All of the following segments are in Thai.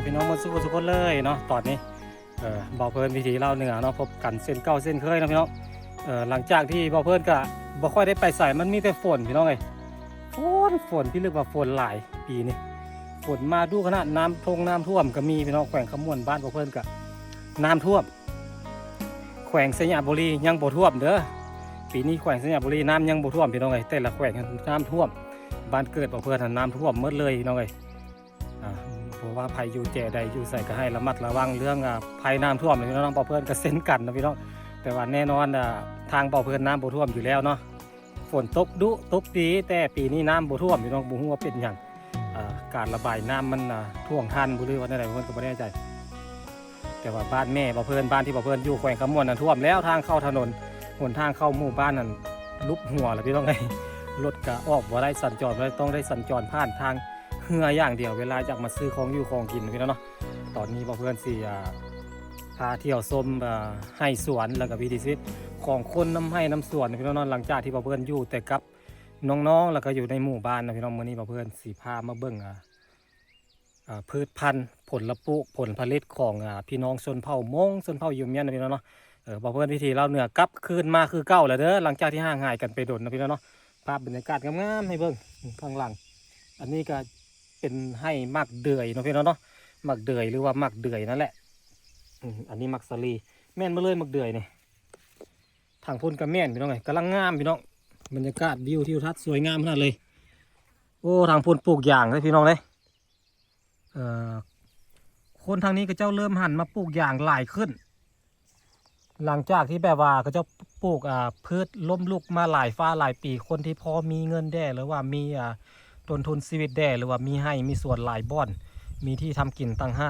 พี่น้องมาสู้ทุกคนเลยเนาะตอนนี้บ่าวเพิ่นวิธีเล่าเหนือเนาะพบกันเส้นเก่าเส้นเคยนะพี่น้องหลังจากที่บ่าวเพิ่นก็บ่ค่อยได้ไปใส่มันมีแต่ฝนพี่น้องเอ้ยฝนพี่เรียกว่าฝนหลายปีนี้ฝนมาดูขนาดน้ำท่วมก็มีพี่น้องแขวงขมวนบ้านบ่าวเพิ่นก็น้ำท่วมแขวงสยามบุรียังบ่ท่วมเด้อปีนี้แขวงสยามบุรีน้ำยังบ่ท่วมพี่น้องเอ้ยแต่ละแขวงน้ำท่วมบ้านเกิดบ่าวเพิ่นน้ำท่วมหมดเลยพี่น้องเอ้ยเพราะว่าภัยอยู่แจ่ใดอยู่ใส่ก็ให้ระมัดระวังเรื่องภัยน้ำท่วมพี่น้องบ่าวเพิ่นก็เซ็นกันนะพี่น้องแต่ว่าแน่นอนทางบ่าวเพิ่นน้ำบ่ท่วมอยู่แล้วเนาะฝนตกดุตกดีแต่ปีนี้น้ำบ่ท่วมพี่น้องบ่ฮู้ว่าเป็นหยังการระบายน้ำมันท่วงทันบ่หรือว่าอะไรบ่เพิ่นก็บ่แน่ใจแต่ว่าบ้านแม่บ่าวเพิ่นบ้านที่บ่าวเพิ่นอยู่แขวงขมวนนั้นท่วมแล้วทางเข้าถนนหนทางเข้าหมู่บ้านนั้นลุบหัวแล้วพี่น้องไงรถก็ออกบ่ได้สัญจรบ่ได้ต้องได้สัญจรผ่านทางเรืออย่างเดียวเวลาอยากมาซื้อของอยู่ของกินพี่น้องเนาะตอนนี้บ่าวเพิ่นสิพาเที่ยวชมให้สวนแล้วก็วิถีชีวิตของคนน้ำให้น้ำสวนพี่น้องหลังจากที่บ่าวเพิ่นอยู่แต่กับน้องๆแล้วก็อยู่ในหมู่บ้านนะพี่น้องมื้อนี้บ่าวเพิ่นสิพามาเบิ่งพืชพันธุ์ผลปลูกผลผลิตของพี่น้องชนเผ่ามงชนเผ่ายูเมียนนะพี่น้องเนาะบ่าวเพิ่นวิธีเล่าเหนือกลับคืนมาคือเก่าแล้วเด้อหลังจากที่ห่างหายกันไปโดนนะพี่น้องเนาะภาพบรรยากาศงามๆให้เบิ่งข้างหลังอันนี้ก็เป็นให้มักเดือยนะพี่น้องเนาะมักเดือยหรือว่ามักเดือยนั่นแหละอันนี้มักสลีแม่นมาเลยมักเดือยนี่ทางพุ่นกับแม่นพี่น้องไงกำลังงามพี่น้องบรรยากาศวิวทิวทัศน์สวยงามขนาดเลยโอ้ทางพุ่นปลูกยางเลยพี่น้องเลยคนทางนี้ก็เจ้าเริ่มหันมาปลูกยางหลายขึ้นหลังจากที่แบบว่าก็จะปลูกพืชล้มลุกมาหลายฟ้าหลายปีคนที่พอมีเงินแด่หรือว่ามีต้นทุนชีวิตแด่หรือว่ามีให้มีส่วนหลายบ่อนมีที่ทำกินตั้งห้า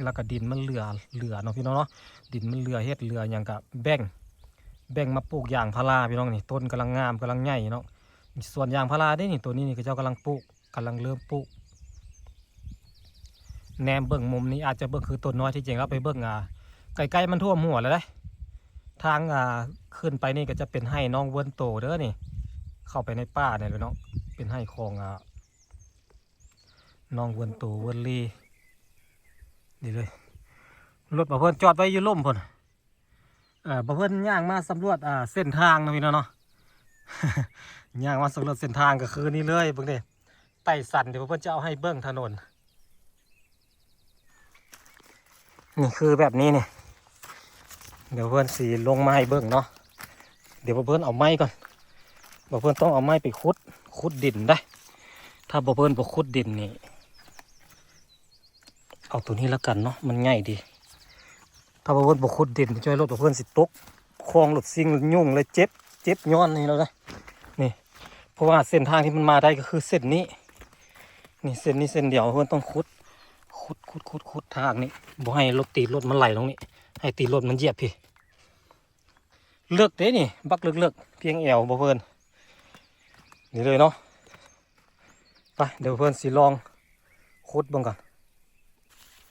แล้วก็ดินมันเหลือเนาะพี่น้องเนาะดินมันเหลือเฮ็ดเหลืออย่างกับแบ่งมาปลูกยางพาราพี่น้องนี่ต้นกำลังงามกำลังใหญ่เนาะส่วนยางพาราได้นี่ตัวนี้นี่ก็เจ้ากำลังปลูกกำลังเริ่มปลูกแนมเบิ่งมุมนี้อาจจะเบิ่งคือต้นน้อยที่จริงแล้วไปเบิ่งใกล้ๆมันท่วมหัวแล้วได้ทางขึ้นไปนี่ก็จะเป็นให้น้องเวิร์นโตเด้อนี่เข้าไปในป่าเนี่ยเลยเนาะเป็นให้ของน้องเวิร์นโตเวิร์นลีนี่เลยรถบ่าวเพิ่นจอดไว้อยู่ล่มเพิ่นบ่าวเพิ่นย่างมาสำรวจเส้นทางนะพี่น้องเนาะ ย่างมาสำรวจเส้นทางก็คือนี่เลยเบิ่งดิไต่สันเดี๋ยวบ่าวเพิ่นจะเอาให้เบิ่งถนนนี่คือแบบนี้เนี่ยเดี๋ยวเพื่อนสีลงไม้เบิ่งเนาะเดี๋ยวเพื่อนเอาไม้ก่อนเพื่อนต้องเอาไม้ไปขุดดินได้ถ้าเพื่อนขุดดินนี่เอาตัวนี้แล้วกันเนาะมันง่ายดีถ้าเพื่อนขุดดินช่วยรถเพื่อนสิตกคลองหลุดซิงยุ่งเลยเจ็บย้อนนี่แล้วนะนี่เพราะว่าเส้นทางที่มันมาได้ก็คือเส้นนี้นี่เส้นนี้เส้นเดียวเพื่อนต้องขุดทางนี้บ่ให้รถตีรถมันไหลตรงนี้ให้ตีรถมันเหยียบพี่เลือกเด้นี่บักเลือกเพียงแอวบ่เพิ่นนี่เลยเนาะไปเดี๋ยวเพิ่นสิลองขุดบ้างก่อน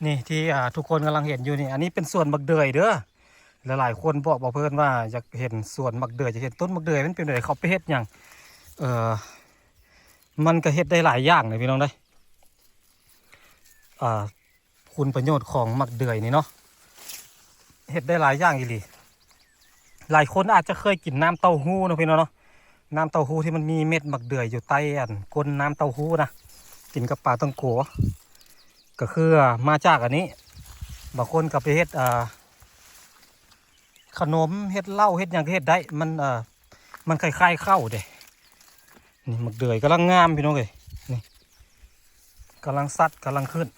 นี่ที่ทุกคนกำลังเห็นอยู่นี่อันนี้เป็นส่วนมักเดือยเด้อหลายๆคนบอกเพิ่นว่าอยากเห็นส่วนมักเดือยจะเห็นต้นมักเดือยมันเป็นอะไรเขาไปเฮ็ดอย่างมันก็เฮ็ดได้หลายอย่างเลยพี่น้องได้คุณประโยชน์ของมักเดือยนี่เนาะเฮ็ดได้หลายอย่างอีหลีหลายคนอาจจะเคยกินน้ำเต้าหู้นะพี่น้องเนาะน้ำเต้าหู้ที่มันมีเม็ดมักเดือยอยู่ใต้ก้นน้ำเต้าหู้นะกินกับปลาตังโกก็คือมาจากอันนี้บางคนก็ไปเฮ็ดขนมเฮ็ดเหล้าเฮ็ดอย่างเฮ็ดได้มันคล้ายๆข้าวเด้นี่มักเดือยกำลังงามพี่น้องเลยนี่กำลังซัดกำลังขึ้น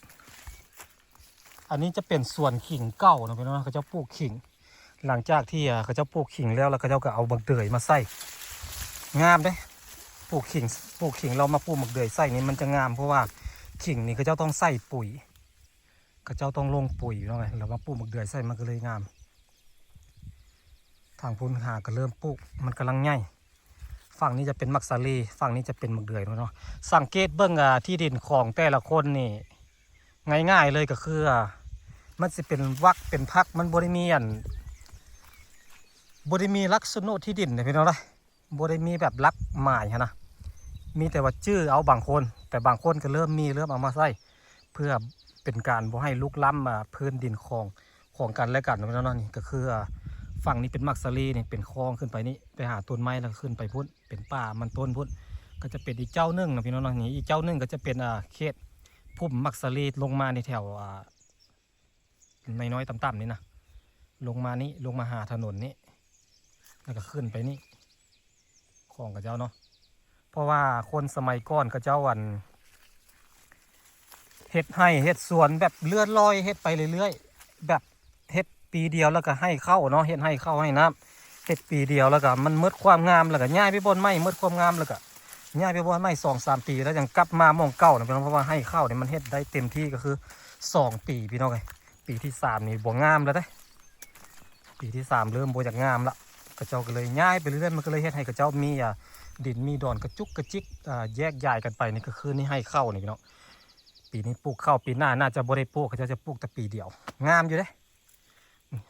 อันนี้จะเป็นส่วนขิงเก่านะพี่น้องเขาจะปลูกขิงหลังจากที่เขาจะปลูกขิงแล้วเขาจะก็เอามักเดือยมาใส่งามเด้ปลูกขิงเรามาปลูกมักเดือยใส่นี่มันจะงามเพราะว่าขิงนี่เขาจะต้องใส่ปุ๋ยเขาจะต้องลงปุ๋ยอยู่แล้วไงเรามาปลูกมักเดือยใส่มันก็เลยงามทางพุ่นหาก็เริ่มปลูกมันกำลังใหญ่ฝั่งนี้จะเป็นมักสาลีฝั่งนี้จะเป็นมักเดือยเนาะสังเกตเบื้องที่ดินของแต่ละคนนี่ง่ายๆเลยก็คือมันจะเป็นวักเป็นพักมันบริมีลักษณะที่ดินเนี่ยพี่น้องนะบริมีแบบลักหมายนะมีแต่ว่าชื่อเอาบางคนแต่บางคนก็เริ่มเอามาใส่เพื่อ เป็นการบ่ให้ลุกล้ำมาพื้นดินของกันและกันนะนี่ก็คือฝั่งนี้เป็นมักสลีนี่เป็นคลองขึ้นไปนี่ไปหาต้นไม้แล้วขึ้นไปพุ่นเป็นป่ามันต้นพุ่นก็จะเป็นอีกเจ้านึงนะพี่น้องนี่อีกเจ้านึงก็จะเป็นเขตพุ่มมักสลีลงมาในแถวน้อยๆต่ำๆนี่นะลงมานี่ลงมาหาถนนนี้แล้วก็ขึ้นไปนี่ของกับเจ้าเนาะเพราะว่าคนสมัยก่อนกับเจ้าวันเฮ็ดให้เฮ็ดสวนแบบเลื่อนลอยเฮ็ดไปเรื่อยๆแบบเฮ็ดปีเดียวแล้วก็ให้เข้าเนาะเฮ็ดให้เข้าให้น้ำเฮ็ดปีเดียวแล้วก็มันมืดความงามแล้วก็ย้ายไปบนไม้มืดความงามแล้วก็ย้ายไปบนไม้2-3 ปีแล้วยังกลับมามองเก่านะพี่น้องเพราะว่าให้เข้าเนี่ยมันเฮ็ดได้เต็มที่ก็คือ2 ปีพี่น้องไงปีที่3นี่บ่งามแล้วเด้ปีที่3เริ่มบ่อยากงามละกระเจ้าก็เลยย้ายไปเรื่อยๆมันก็เลยเฮ็ดให้กระเจ้ามีดินมีดอนกระจุกกระจิกแยกย้ายกันไปนี่ก็คือนี่ให้เข้านี่พี่น้องปีนี้ปลูกข้าวปีหน้าน่าจะบ่ได้ปลูกเขาจะปลูกแต่ปีเดียวงามอยู่เด้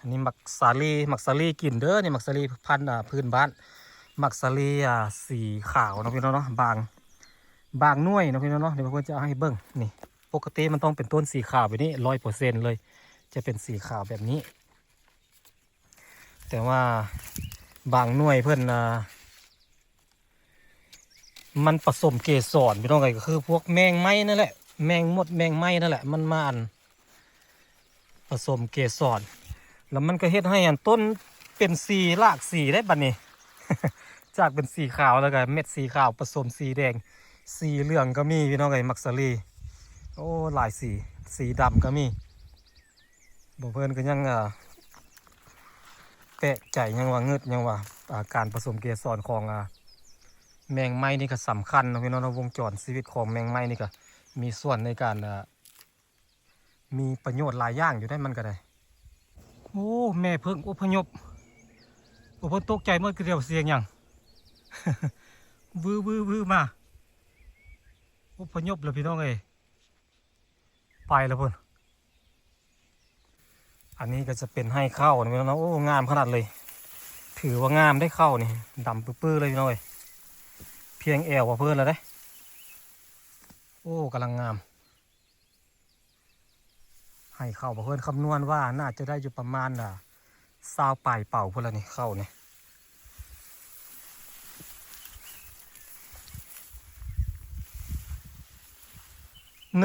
อันนี้มักสาลีกินเด้อนี่มักสาลีพันธุ์พื้นบ้านมักสาลีสีขาวนะพี่น้องเนาะบางหน่วยนะพี่น้องเนาะเดี๋ยวผมจะเอาให้เบิ่งนี่ปกติมันต้องเป็นต้นสีขาวแบบนี้100%เลยจะเป็นสีขาวแบบนี้แต่ว่าบางหน่วยเพื่อนมันผสมเกสรพี่น้องไงก็คือพวกแมงไม้นั่นแหละแมงมดแมงไม้นั่นแหละมันมาผสมเกสรแล้วมันก็เฮ็ดให้ต้นเป็นสีรากสีได้บัดนี้ จากเป็นสีขาวแล้วก็เม็ดสีขาวผสมสีแดงสีเหลืองก็มีพี่น้องไงมักสลีโอ้หลายสีดำก็มีบอกเพื่อนก็ยังแปะใจยังว่าเงึดยังว่าการผสมเกสรของแมงไม้นี่ก็สำคัญนะพี่น้องวงจรชีวิตของแมงไม้นี่ก็มีส่วนในการมีประโยชน์หลายอย่างอยู่ได้มันก็ได้โอ้แม่เพิ่งอพยพเพิ่งตกใจเมื่อกี้เดียวเสียงอย่าง วื้อมาอพยพแล้วพี่น้องเอ้ยไปแล้วเพิ่นอันนี้ก็จะเป็นให้เข้านะพี่น้องโอ้งามขนาดเลยถือว่างามได้เข้านี่ดำปื้อๆเลยพี่น้องเอ้ยเพียงแอวกว่าเพื่อนแล้วได้โอ้กำลังงามให้เข้าเพื่อนคำนวณว่าน่าจะได้อยู่ประมาณ20ปลายเป่าเพื่อนละนี่เข้านี่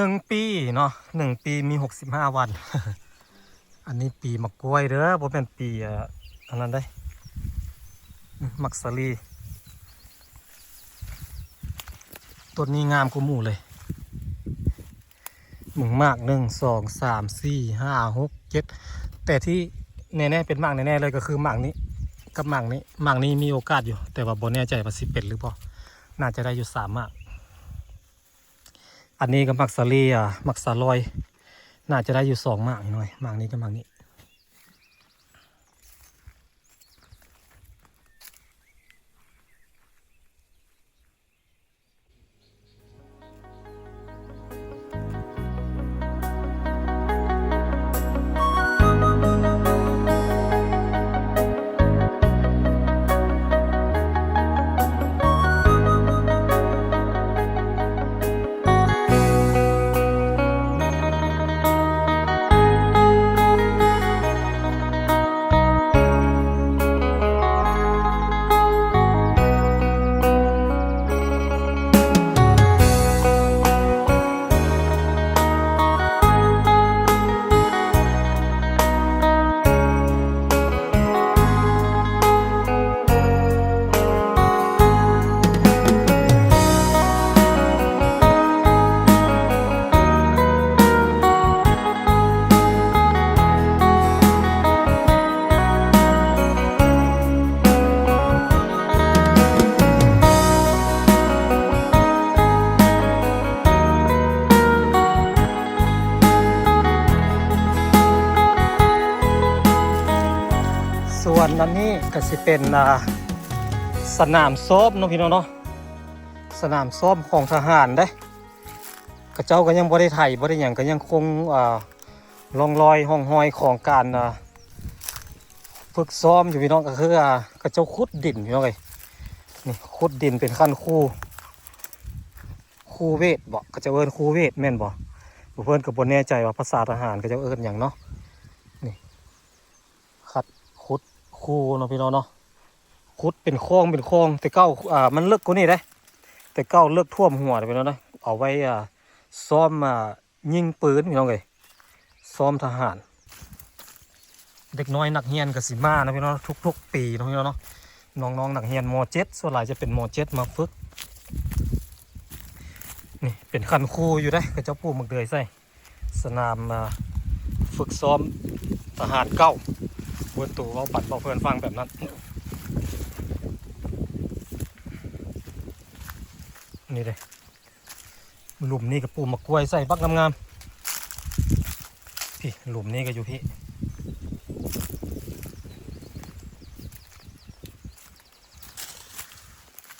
1 ปีเนาะ1 ปีมี65 วัน อันนี้ปีมะกล้วยเด้อผมเป็นปีอันนั้นได้มักสลีต้นนี้งามกว่าหมู่เลยหมึงมาก1 2 3 4 5 6 7แต่ที่แน่ๆเป็นมากแน่ๆเลยก็คือมากนี้กับมากนี้มีโอกาสอยู่แต่ว่าบ่แน่ใจว่าสิเป็นหรือเปล่าน่าจะได้อยู่3 มากอันนี้ก็มักสลีมักสาลอยน่าจะได้อยู่2 มากหน่อยมากนี้กับมากนี้ส่วนอันนี้ก็สิเป็นสนามซ้อมเนาะพี่น้องเนาะสนามซ้อมของทหารได้กระเจ้าก็ยังบ่ได้ไถบ่ได้หยังก็ยังคงร่องรอยห้องห้อยของการฝึกซ้อมอยู่พี่น้องก็คือกระเจ้าขุดดินพี่น้องเอ้ยนี่ขุดดินเป็นขั้นคู่เวทบ่กระเจ้าเอิ้นคู่เวทแม่นบ่ เพิ่นก็บ่แน่ใจว่าภาษาทหารเขาเจ้าเอิ้นหยังเนาะนี่คัดขุดคูเนาะพี่น้องเนาะขุดเป็นคลองแต่เก้ามันลึกกว่านี้เด้แต่เก้าเลิกท่วมหัวเลยพี่น้องนะเอาไว้ซ้อมยิงปืนพี่น้องเลยซ้อมทหารเด็กน้อยนักเรียนกับสิมานะพี่น้องทุกปีนะพี่น้องเนาะน้องนักเรียนม.7ส่วนหลายจะเป็นม.7มาฝึกนี่เป็นคันครูอยู่ได้กับเจ้าปู่มักเดือยใส่สนามฝึกซ้อมทหารเก้าบนตู่เอาปัดเบาเพื่อนฟังแบบนั้นนี่เลยหลุมนี้กับปูมะกล้วยใส่บักงามๆพี่หลุมนี้ก็อยู่พี่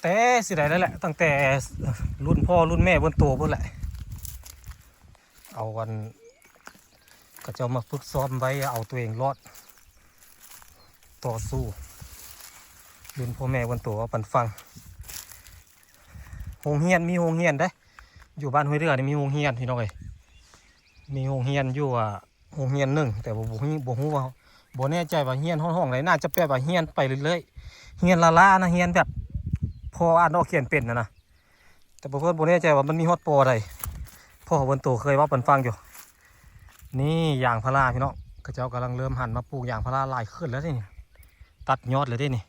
แต่สิได้แล้วแหละตั้งแต่รุ่นพ่อรุ่นแม่บนตัวพุ่นแหละเอาวันก็จะมาฝึกซ้อมไว้เอาตัวเองรอดต่อสู้รุ่นพ่อแม่บนตัวปันฟังโรงเรียนมีโรงเรียนได้อยู่บ้านห้วยเรือนี่มีโรงเรียนพี่น้องเอ้ยมีโรงเรียนอยู่โรงเรียนหนึ่งแต่บ่ฮู้ว่าบ่แน่ใจว่าเรียนห้องไหนน่าจะแปลว่าเรียนไปเรื่อยๆเรียนละนะเรียนแบบพออ่านออกเขียนเป็นนะแต่เพื่อนบ่แน่ใจว่ามันมีฮอดปอใดพ่อบนโตเคยว่าเพิ่นฟังอยู่นี่ยางพาราพี่น้องกระเจ้ากำลังเริ่มหันมาปลูกยางพาราหลายขึ้นแล้วนี่ตัดยอดเลยได้นี่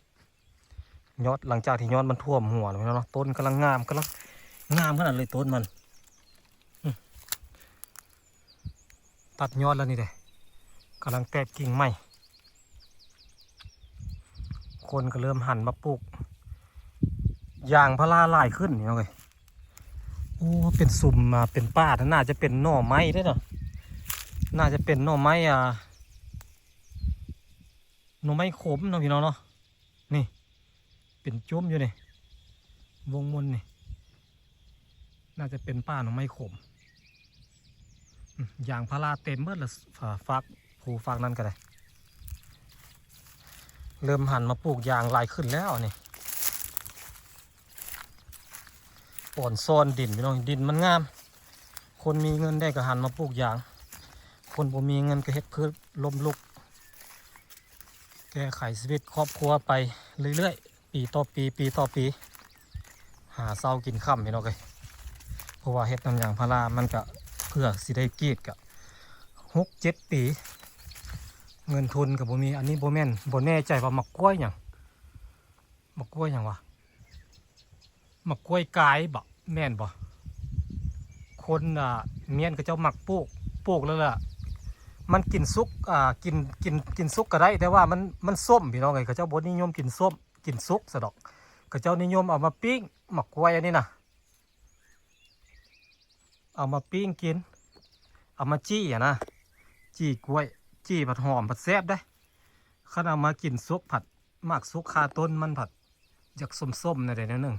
ยอดหลังจากที่ยอดมันท่วมหัวแล้วพี่น้องต้นกำลังงามขนาดเลยต้นมันตัดยอดแล้วนี่เลยกำลังแตกกิ่งใหม่คนก็เริ่มหันมาปลูกยางพาราหลายขึ้นนี่เลยโอ้เป็นสุ่มมาเป็นป่าน่าจะเป็นหน่อไม้ได้เนาะน่าจะเป็นหน่อไม้หน่อไม้ขมเนาะพี่น้องเนาะนี่เป็นจุ้มอยู่นี่วงมนนี่น่าจะเป็นป่าหน่อไม้ขมยางพาราเต็มเบิดละฟักผูฟักนั่นก็ได้เริ่มหันมาปลูกยางหลายขึ้นแล้วนี่ป่อนซ่อนดินพี่น้องดินมันงามคนมีเงินได้ก็หันมาปลูกยางคนบ่มีเงินก็เฮ็ดเพื่อล้มลุกแก้ไขชีวิตครอบครัวไปเรื่อยๆปีต่อปีหาเช้ากินค่ำพี่น้องเลยเพราะว่าเฮ็ดน้ำยางพารามันก็เพื่อสิได้กรีดกับ6-7 ปีเงินทุนกับบ่มีอันนี้บ่แม่นบ่แน่ใจว่ามักกล้วยหยังวะมักกล้วยกายบ่แม่นบ่คนเมียนก็เจ้ามักปลูกแล้วล่ะมันกินซุกกินซุกก็ได้แต่ว่ามันส้มพี่น้องไงเขาเจ้าบ่นิยมกินส้มกินซุกซะดอกเขาเจ้านิยมเอามาปิ้งมักกล้วยอันนี้นะเอามาปิ้งกินเอามาจี้นะจี้กล้วยจี้ผัดหอมผัดแซ่บได้คันเอามากินซุกผัดมากซุกคาต้นมันผัดจากส้มๆในเดี๋ยวนึง